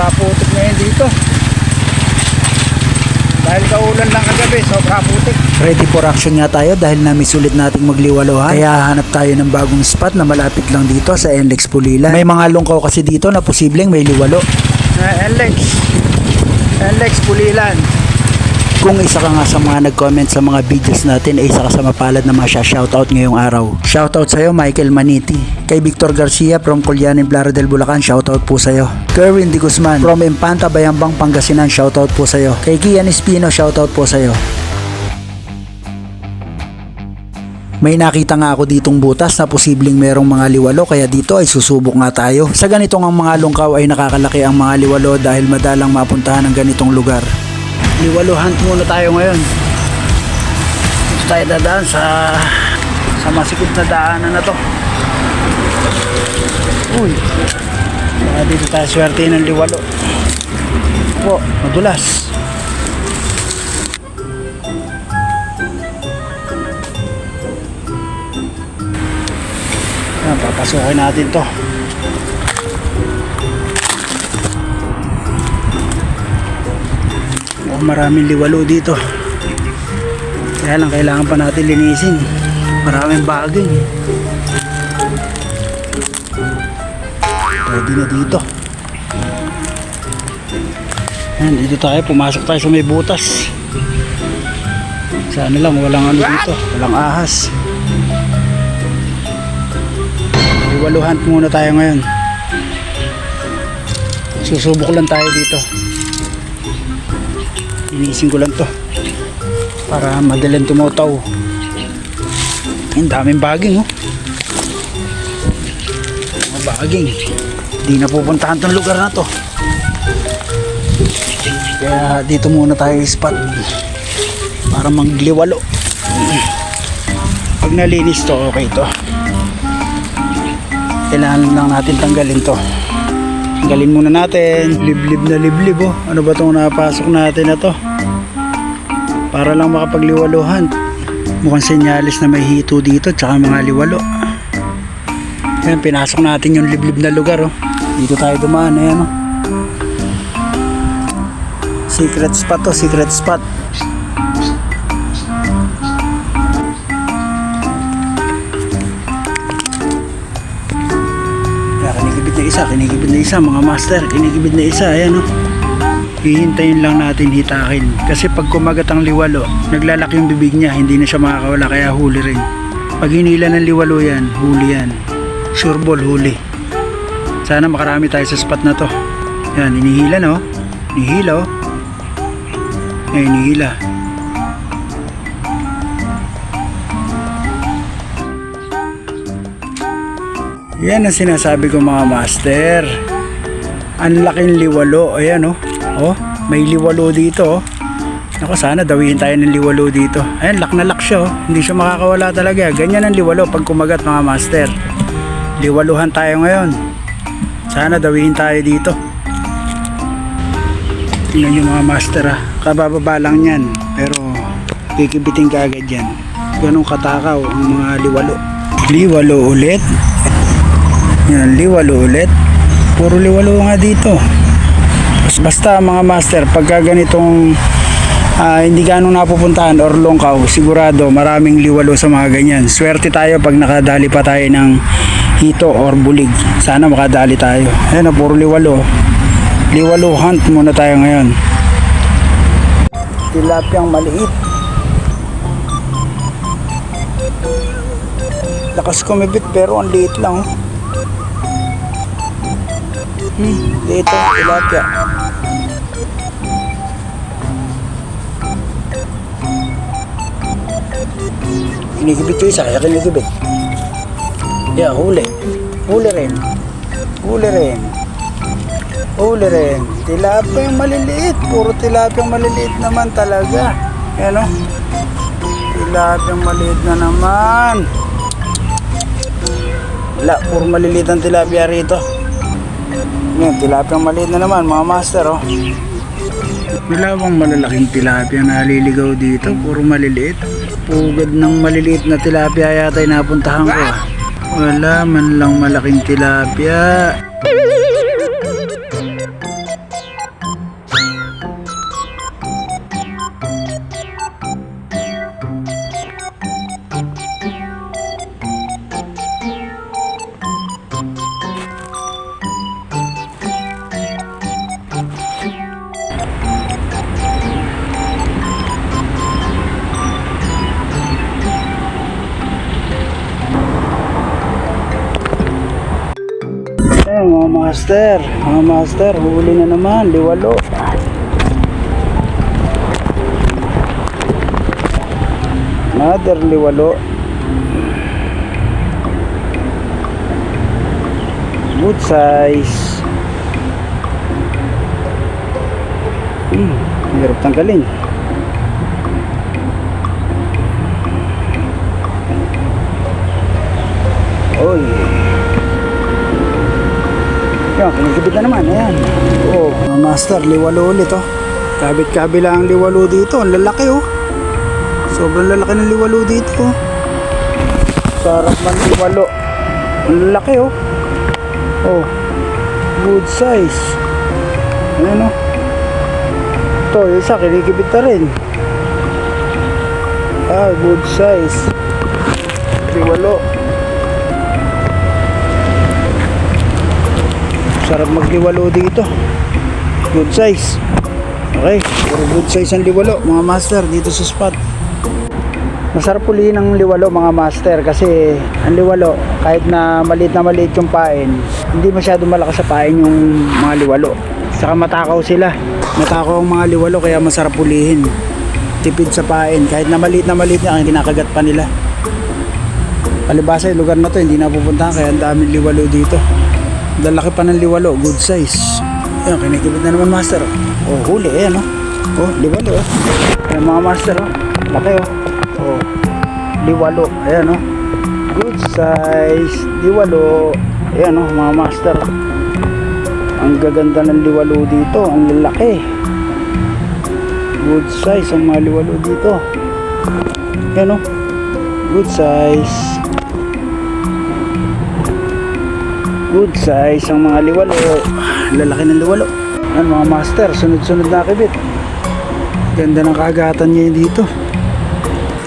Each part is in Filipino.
sobra putik ngayon dito. Dahil kaulan lang kagabi, sobra putik. Ready for action nga tayo dahil na-miss ulit nating magliwalohan. Kaya hanap tayo ng bagong spot na malapit lang dito sa NLEX Pulilan. May mga lungkaw kasi dito na posibleng may liwalo. NLEX Pulilan. Kung isa ka nga sa mga nag-comment sa mga videos natin ay isa ka sa mapalad na masya-shoutout ngayong araw. Shoutout sa'yo Michael Maniti. Kay Victor Garcia from Colyanin, Plaridel, Bulacan, shoutout po sa'yo. Kerwin Di Guzman from Impanta, Bayambang, Pangasinan, shoutout po sa'yo. Kay Kian Espino, shoutout po sa'yo. May nakita nga ako ditong butas na posibleng merong mga liwalo kaya dito ay susubok nga tayo. Sa ganitong ang mga lungkaw ay nakakalaki ang mga liwalo dahil madalang mapuntahan ang ganitong lugar. Liwalo hunt muna tayo ngayon. Dito tayo dadaan sa masikip na daanan na to. Uy, baka dito tayo swerte ng liwalo. Po, madulas. Yan, papasukin natin to. Maraming liwalo dito. Kaya lang kailangan pa natin linisin. Maraming baging. Pwede na dito. Ayan, dito tayo. Pumasok tayo sa may butas. Sana lang walang ano dito. Walang ahas. Liwalo hunt muna tayo ngayon. Susubok lang tayo dito. Inisin ko lang to para madaling tumutaw. Ang daming baging, oh. Mga baging. Hindi na pupuntahan tong lugar na to. Kaya dito muna tayo spot para magliwalo. Pag nalinis to, okay to. Kailangan lang natin tanggalin to. Tanggalin muna natin. Liblib na liblib, oh. Ano ba itong napasok natin na to? Para lang makapagliwaluhan. Mukhang senyalis na may hito dito tsaka mga liwalo. Ayan, pinasok natin yung liblib na lugar, oh. Dito tayo dumaan. Ayan, oh. Secret spot to, secret spot. Kinikibid na isa mga master, kinikibid na isa. Ayan, oh. Hihintayin lang natin hitakin kasi pag kumagat ang liwalo naglalaki yung bibig niya, hindi na siya makakawala kaya huli rin. Pag hinila ng liwalo yan, huli yan, sure ball, huli. Sana makarami tayo sa spot na to. Yan, inihila, no? Inihila, oh. Ay, inihila. Yan ang sinasabi ko mga master. Ang laking liwalo. Ayan, oh. Oh, may liwalo dito, oh. Ako, sana dawihin tayo ng liwalo dito. Ayan, lock na lock siya, oh. Hindi siya makakawala talaga. Ganyan ang liwalo pag kumagat mga master. Liwaluhan tayo ngayon. Sana dawihin tayo dito. Tingnan yung mga master, ah. Kabababa lang yan. Pero kikibitin ka agad yan. Ganun katakaw ang mga liwalo. Liwalo ulit. Yan, liwalo ulit. Puro liwalo nga dito. Basta mga master, pagka ganitong hindi ganong napupuntahan or longkaw, sigurado maraming liwalo sa mga ganyan. Swerte tayo pag nakadali pa tayo ng hito or bulig. Sana makadali tayo. Ayan, puro liwalo. Liwalo hunt muna tayo ngayon. Tilapyang maliit. Lakas kumibit pero ang liit lang, oh. Dito, tilapia. Kinikibit ko isa, kaya kinikibit. Yeah, huli. Huli rin. Huli rin. Huli rin. Tilapia yung maliliit. Puro tilapia yung maliliit naman talaga. Yan, o. Tilapia yung maliit na naman. Wala, puro maliliit ang tilapia rito. Yan, tilapia maliit na naman mga master, oh. Wala bang malalaking tilapia na naliligaw dito? Puro maliliit. Pugad ng maliliit na tilapia yata yung napuntahan ko, ah. Wala man lang malaking tilapia. Ayun mga master, huli na naman, liwalo. Another liwalo. Good size. Hirap tanggalin. Oy. Yan, kinikibit na naman. Ayan. Oh, mga master, liwalo ulit oh. Kabit-kabila ang liwalo dito. Ang lalaki oh. Sobrang lalaki ng liwalo dito oh. Sarap man liwalo. Ang lalaki oh. Oh. Good size. Ayan oh. Ito, yung isa kinikibit na rin. Good size. Liwalo. Sarap magliwalo dito. Good size. Okay, puro good size ang liwalo mga master dito sa spot. Masarap pulihin ang liwalo mga master kasi ang liwalo kahit na maliit yung pain, hindi masyado malakas sa pain yung mga liwalo. Saka matakaw sila. Matakaw ang mga liwalo kaya masarap pulihin. Tipid sa pain kahit na maliit niya ang kinakagat pa nila. Palibasa yung lugar na to hindi napupuntahan kaya ang daming liwalo dito. Lalaki pa ng liwalo, good size. Ayan, kinikibit na naman master. Oh, huli, ayan oh. Oh, liwalo oh. Ayan mga master oh. Laki oh. Oh, liwalo, ayan oh. Good size, liwalo. Ayan oh mga master. Ang gaganda ng liwalo dito, ang lalaki. Good size ang mga liwalo dito. Ayan oh. Good size. Good size ang mga liwalo. Lalaki ng liwalo. Ayan mga master, sunod-sunod na kibit. Ganda ng kagatan niya dito.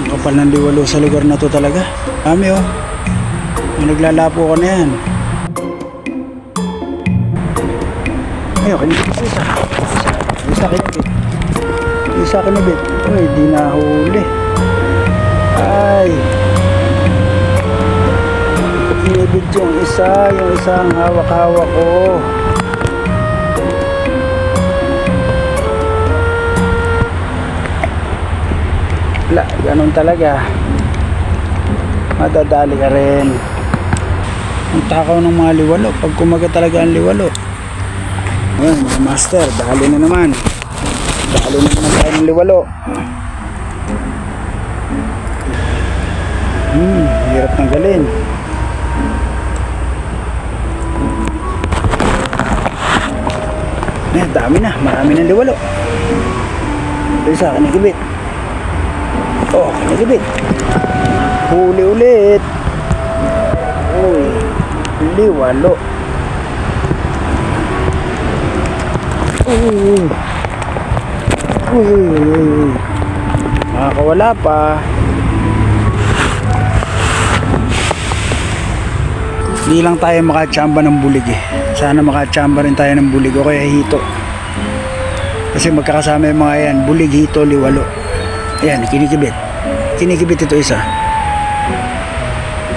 Ang kapal ng liwalo sa lugar na to talaga. Kami oh. Naglalapo ko na yan. Ayun, kinibit sa isa. Isa kinibit. Isa kinibit. Uy, di na huli. Ay. Kinibit yung isang hawak-hawak ko. Wala, ganun talaga. Madadali ka rin. Ang takaw ng mga liwalo pag kumagat talaga ang liwalo. Ayan mga master, dali na naman tayo ng liwalo. Hirap tanggalin. Dami na, marami ng liwalo. Ito isa, kinikibit. Oh, kinikibit. Huli ulit. Uy, liwalo. Uy. Nakakawala pa. Hindi lang tayo makachamba ng bulig eh. Sana makachamba rin tayo ng bulig o kaya hito. Kasi magkakasama yung mga yan. Bulig, hito, liwalo. Ayan, kinikibit. Kinikibit ito isa.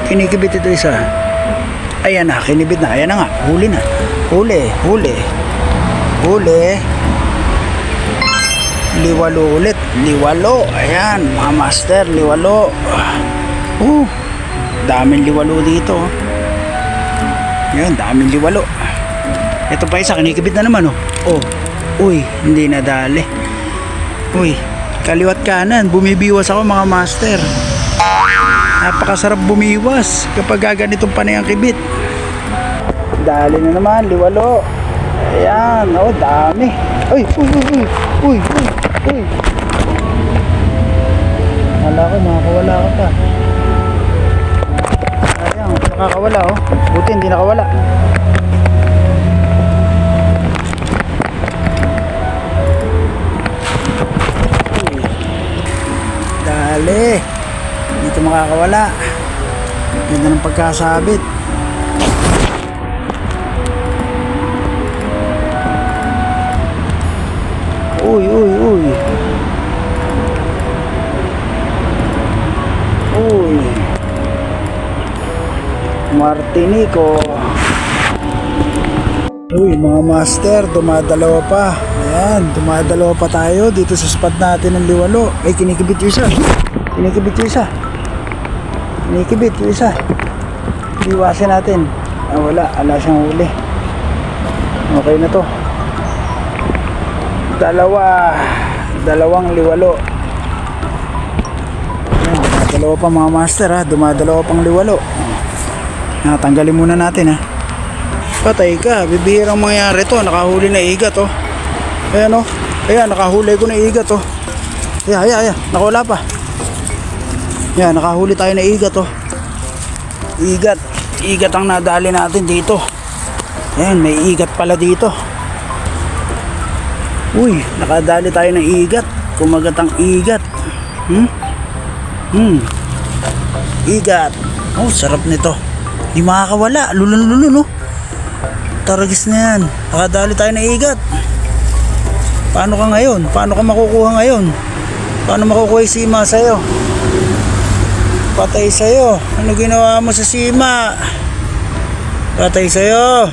Kinikibit ito isa. Ayan na, kinibit na. Ayan na nga, huli na. Huli. Liwalo ulit. Liwalo. Ayan, mga master, liwalo. Daming liwalo dito. Ayan, daming liwalo. Ito pa isa, kinikibit na naman oh. Uy, hindi nadali. Uy, kaliwat kanan, bumibiwas ako mga master. Napakasarap bumiwas kapag ganitong panay ang kibit. Dali na naman, liwalo. Ayan, oh, dami. Uy. Wala ko, makakawala ka pa. Ayan, nakakawala oh. Buti hindi nakawala. Dali. Dito makakawala. Ganda ng pagkasabit. Uy. Martinico. Uy, mga master, dumadalawa pa. Ayan, dumadalawa pa tayo dito sa spot natin ng liwalo. Ay, kinikibit yung isa. Kinikibit yung isa. Kinikibit yung isa. Iwasin natin. Ah, wala. Ala siyang huli. Okay na to. Dalawang liwalo. Ayan, dumadalawa pa mga master ha. Dumadalawa pang liwalo. Tanggalin muna natin ha. Patay ka, bibihirang mangyari to. Nakahuli na igat oh. Ayan oh. Ayan, nakahuli ko na igat oh. Ayan. Nakawala pa. Ayan, nakahuli tayo na igat oh. Igat ang nadali natin dito. Ayan, may igat pala dito. Uy, nakadali tayo ng igat. Kumagat ang igat. Igat. Oh, sarap nito. Di makakawala. Lulun no. Taragis na yan. Nakadali tayo ng igat. Paano ka ngayon? Paano ka makukuha ngayon? Paano makukuha yung sima sa'yo? Patay sa'yo. Ano ginawa mo sa sima? Patay sa'yo.